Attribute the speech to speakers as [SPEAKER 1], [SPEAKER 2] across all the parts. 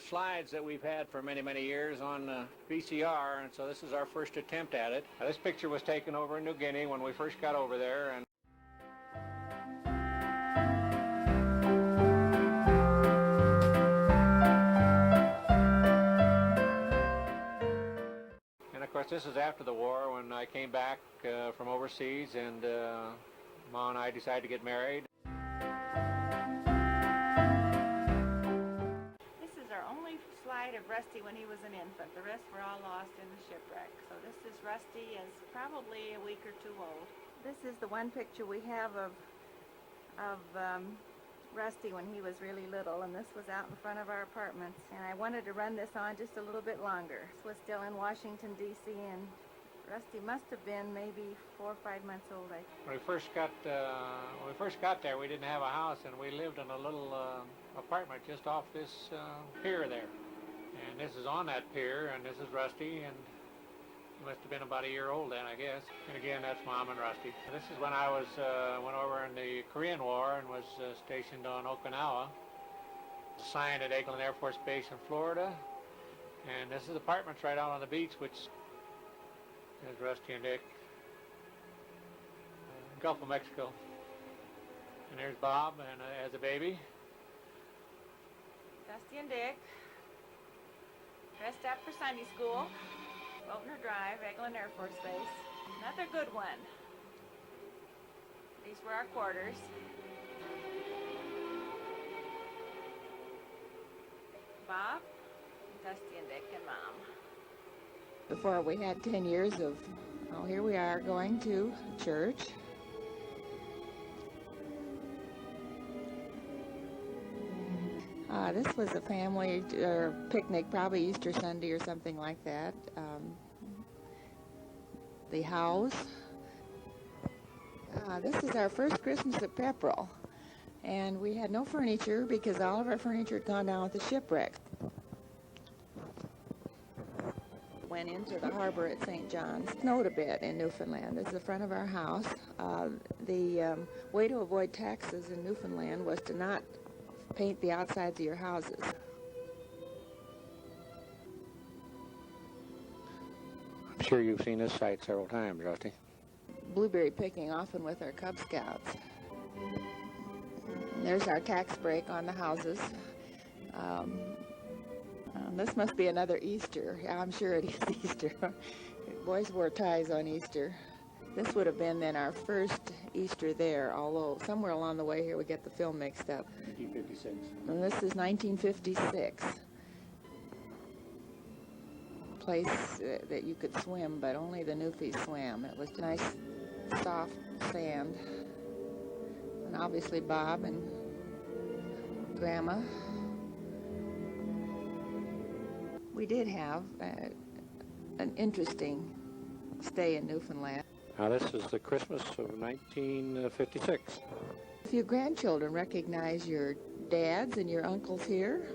[SPEAKER 1] slides that we've had for many, many years on VCR, and so this is our first attempt at it. This picture was taken over in New Guinea when we first got over there, and of course this is after the war when I came back from overseas, and Ma and I decided to get married.
[SPEAKER 2] Slide of Rusty when he was an infant. The rest were all lost in the shipwreck. So this is Rusty as probably a week or two old. This is the one picture we have of Rusty when he was really little, and this was out in front of our apartments. And I wanted to run this on just a little bit longer. This was still in Washington, D.C., and Rusty must have been maybe 4 or 5 months old.
[SPEAKER 1] When we first got there, we didn't have a house, and we lived in a little apartment just off this pier there. And this is on that pier, and this is Rusty, and he must have been about a year old then, I guess. And again, that's Mom and Rusty. This is when I was went over in the Korean War and was stationed on Okinawa. Assigned at Eglin Air Force Base in Florida. And this is apartments right out on the beach, which is Rusty and Dick. Gulf of Mexico. And there's Bob, and as a baby.
[SPEAKER 2] Dusty and Dick. Dressed up for Sunday school, Boatner Drive, Eglin Air Force Base. Another good one. These were our quarters. Bob, Dusty and Dick, and Mom.
[SPEAKER 3] Before we had 10 years of, here we are going to church. This was a family picnic, probably Easter Sunday or something like that. The house. This is our first Christmas at Pepperell, and we had no furniture because all of our furniture had gone down with the shipwreck. Went into the harbor at St. John's. It snowed a bit in Newfoundland. It's the front of our house. The way to avoid taxes in Newfoundland was to not paint the outsides of your houses.
[SPEAKER 1] I'm sure you've seen this site several times, Rusty.
[SPEAKER 3] Blueberry picking, often with our Cub Scouts. And there's our tax break on the houses. This must be another Easter. I'm sure it is Easter. Boys wore ties on Easter. This would have been then our first Easter there, although somewhere along the way here we get the film mixed up.
[SPEAKER 1] 1956.
[SPEAKER 3] And this is 1956. Place that you could swim, but only the newfies swam. It was nice, soft sand. And obviously Bob and Grandma. We did have an interesting stay in Newfoundland.
[SPEAKER 1] Now this is the Christmas of 1956.
[SPEAKER 3] A few grandchildren recognize your dads and your uncles here.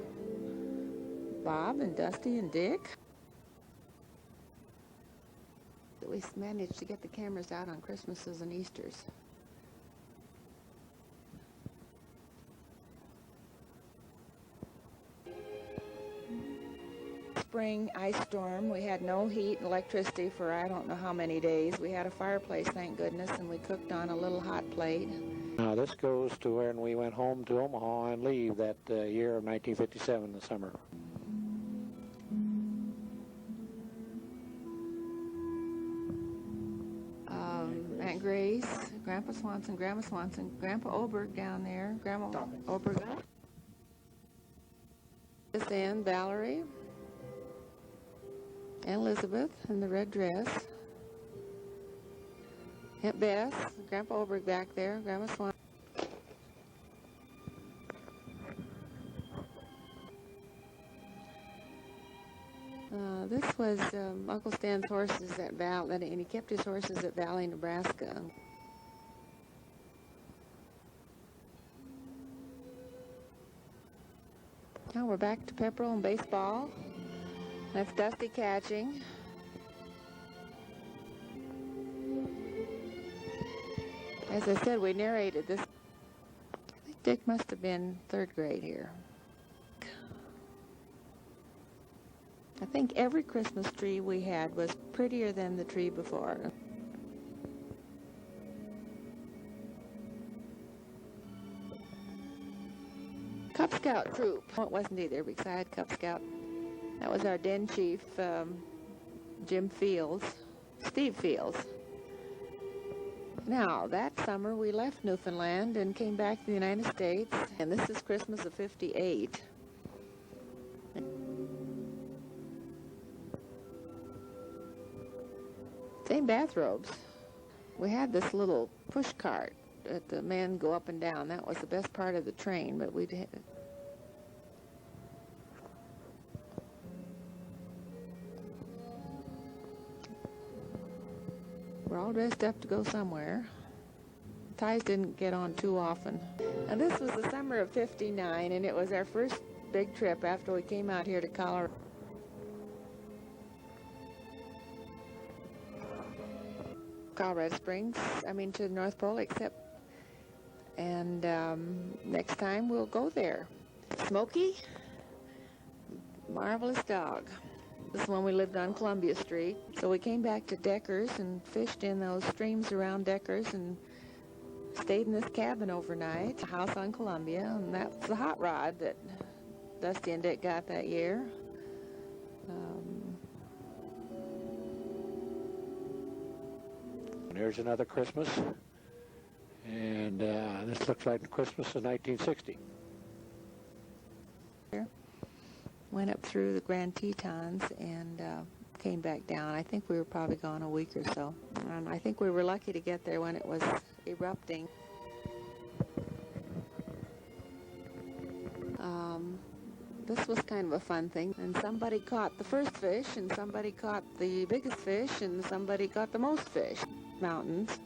[SPEAKER 3] Bob and Dusty and Dick. We managed to get the cameras out on Christmases and Easters. Spring ice storm. We had no heat and electricity for I don't know how many days. We had a fireplace, thank goodness, and we cooked on a little hot plate.
[SPEAKER 1] Now this goes to when we went home to Omaha and leave that year of 1957, the summer.
[SPEAKER 3] Aunt Grace, Grandpa Swanson, Grandma Swanson, Grandpa Oberg down there, Grandma Oberg. And Valerie. And Elizabeth in the red dress. Aunt Beth, Grandpa Oberg back there, Grandma Swan. This was Uncle Stan's horses at Valley, and he kept his horses at Valley, Nebraska. Now we're back to Pepperell and baseball. That's Dusty catching. As I said, we narrated this. I think Dick must have been 3rd grade here. I think every Christmas tree we had was prettier than the tree before. Cub Scout troop. Well, it wasn't either beside Cub Scout. That was our den chief, Steve Fields. Now, that summer we left Newfoundland and came back to the United States, and this is Christmas of '58. Same bathrobes. We had this little push cart that the men go up and down. That was the best part of the train, but we're all dressed up to go somewhere. Ties didn't get on too often. And this was the summer of '59, and it was our first big trip after we came out here to Colorado. Colorado Springs, to the North Pole, and next time we'll go there. Smokey, marvelous dog. This is when we lived on Columbia Street. So we came back to Deckers and fished in those streams around Deckers and stayed in this cabin overnight, a house on Columbia, and that's the hot rod that Dusty and Dick got that year.
[SPEAKER 1] There's another Christmas, and this looks like Christmas of 1960.
[SPEAKER 3] Went up through the Grand Tetons and came back down. I think we were probably gone a week or so. I think we were lucky to get there when it was erupting. This was kind of a fun thing, and somebody caught the first fish, and somebody caught the biggest fish, and somebody caught the most fish. Mountains.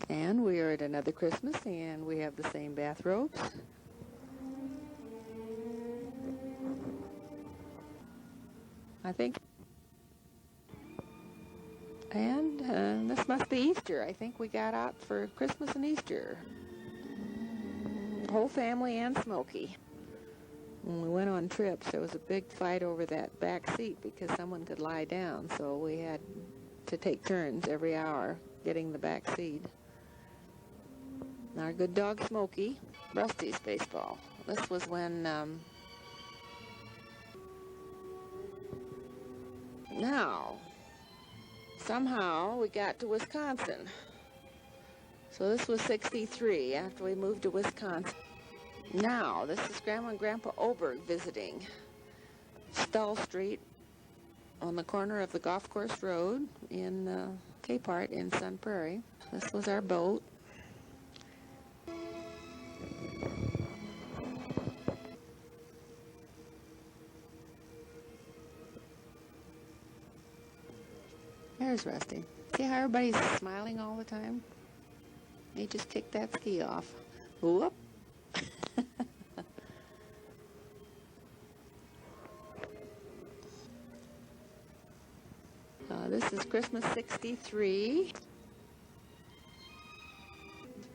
[SPEAKER 3] And we are at another Christmas, and we have the same bathrobes. I think. And this must be Easter. I think we got out for Christmas and Easter. Whole family and Smokey. When we went on trips, there was a big fight over that back seat because someone could lie down, so we had to take turns every hour getting the back seat. Our good dog Smokey, Rusty's baseball. This was when, now, somehow we got to Wisconsin. So this was '63 after we moved to Wisconsin. Now, this is Grandma and Grandpa Oberg visiting Stull Street on the corner of the Golf Course Road in Capehart in Sun Prairie. This was our boat. There's Rusty. See how everybody's smiling all the time? He just kicked that ski off. Whoop! This is Christmas '63.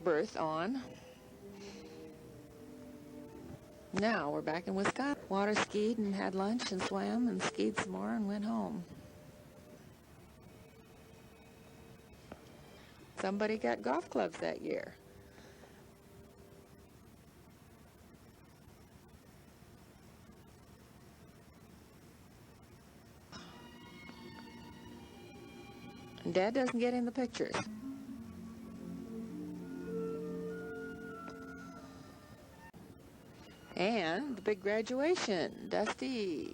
[SPEAKER 3] Birth on. Now we're back in Wisconsin. Water skied and had lunch and swam and skied some more and went home. Somebody got golf clubs that year. And Dad doesn't get in the pictures. And the big graduation. Dusty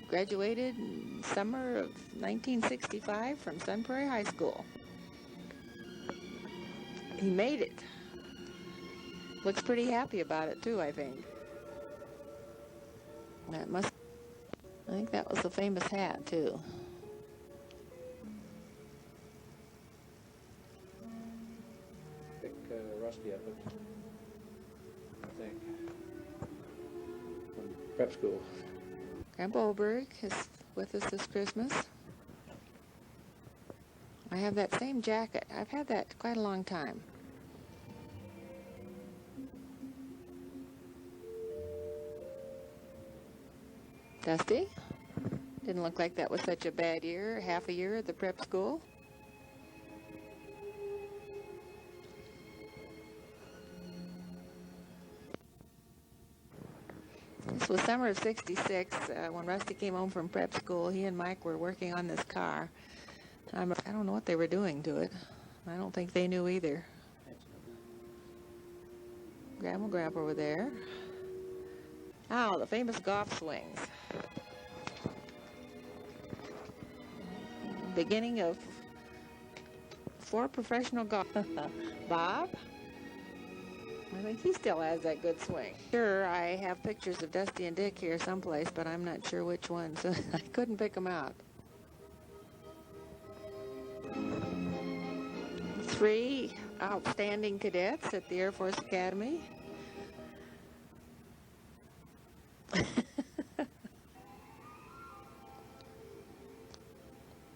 [SPEAKER 3] graduated in summer of 1965 from Sun Prairie High School. He made it. Looks pretty happy about it too, I think. I think that was the famous hat too.
[SPEAKER 1] Pick Rusty up, I think, from prep school.
[SPEAKER 3] Grandpa Oberg is with us this Christmas. I have that same jacket. I've had that quite a long time. Dusty? Didn't look like that was such a bad year, half a year at the prep school. This was summer of '66. When Rusty came home from prep school, he and Mike were working on this car. I don't know what they were doing to it. I don't think they knew either. Grandma and Grandpa were there. Oh, the famous golf swings. Beginning of 4 professional golf. Bob? I think he still has that good swing. Sure, I have pictures of Dusty and Dick here someplace, but I'm not sure which ones. I couldn't pick them out. 3 outstanding cadets at the Air Force Academy.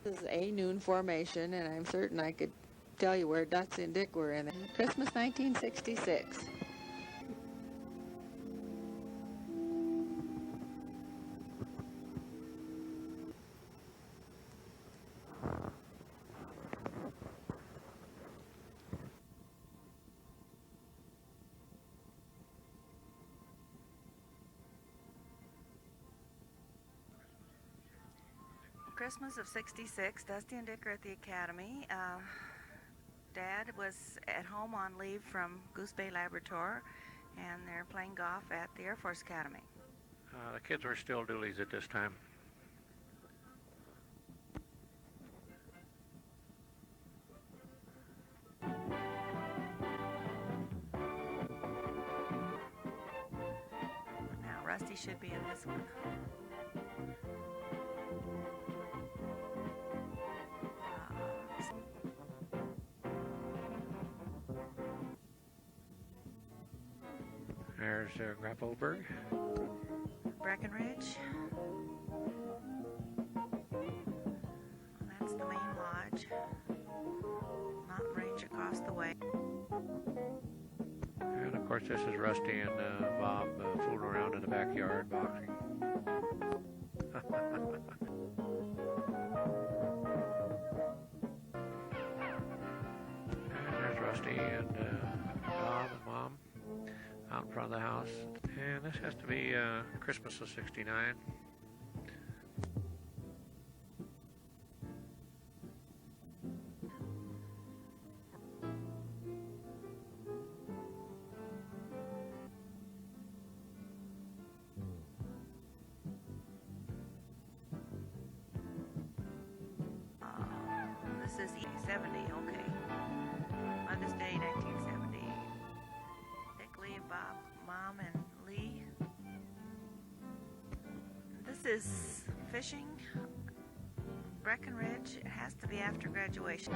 [SPEAKER 3] This is a noon formation, and I'm certain I could tell you where Dusty and Dick were in it. Christmas 1966.
[SPEAKER 2] Christmas of '66, Dusty and Dick are at the Academy. Dad was at home on leave from Goose Bay Laboratory, and they're playing golf at the Air Force Academy.
[SPEAKER 1] The kids were still doolies at this time.
[SPEAKER 2] Now, Rusty should be in this one.
[SPEAKER 1] There's Grappelberg.
[SPEAKER 2] Breckenridge. That's the main lodge. Mountain range across the way.
[SPEAKER 1] And of course this is Rusty and Bob fooling around in the backyard boxing. And there's Rusty and Bob and Mom out in front of the house. And this has to be Christmas of '69.
[SPEAKER 2] This is E70, okay. Mother's Day, 1970. Dick, Lee, and Bob, Mom, and Lee. This is fishing. Breckenridge. It has to be after graduation.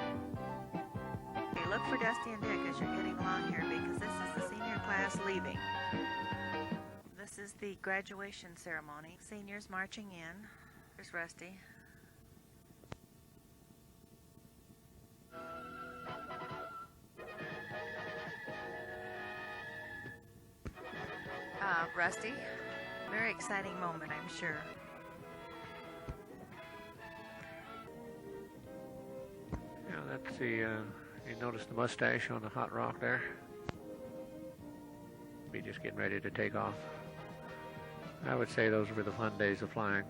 [SPEAKER 2] Okay, look for Dusty and Dick as you're getting along here, because this is the senior class leaving. This is the graduation ceremony. Seniors marching in. There's Rusty. Rusty. Very exciting moment, I'm sure.
[SPEAKER 1] Yeah, that's the, you notice the mustache on the hot rock there? Be just getting ready to take off. I would say those were the fun days of flying.